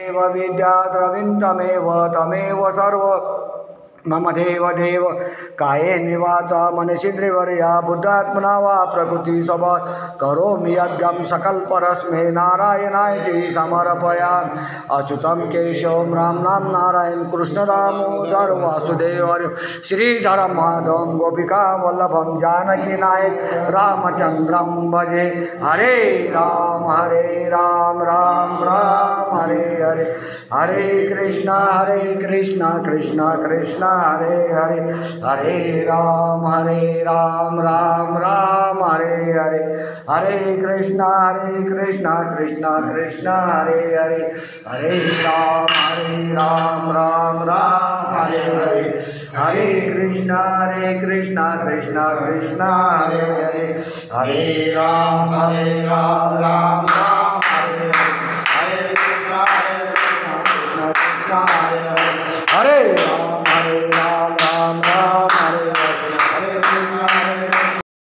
देव विद्या द्रविन्तमेव तमेव सर्व मम देव देव कायेन वाचा मनसीन्द्रियवर्या बुद्धात्मना वा प्रकृति स्वभाव करोमि यज्ञं सकलपरस्मै नारायणायति समर्पयामि अच्युतं केशवं रामनाम नारायण कृष्ण दामोदर वासुदेव श्रीधर माधवं गोपिका वल्लभं जानकी नायक रामचंद्रं भजे हरे राम राम राम हरे हरे हरे कृष्णा कृष्णा कृष्णा हरे हरे हरे राम राम राम हरे हरे हरे कृष्णा कृष्णा कृष्णा हरे हरे हरे राम राम हरे हरे हरे कृष्णा कृष्णा कृष्णा हरे हरे हरे राम राम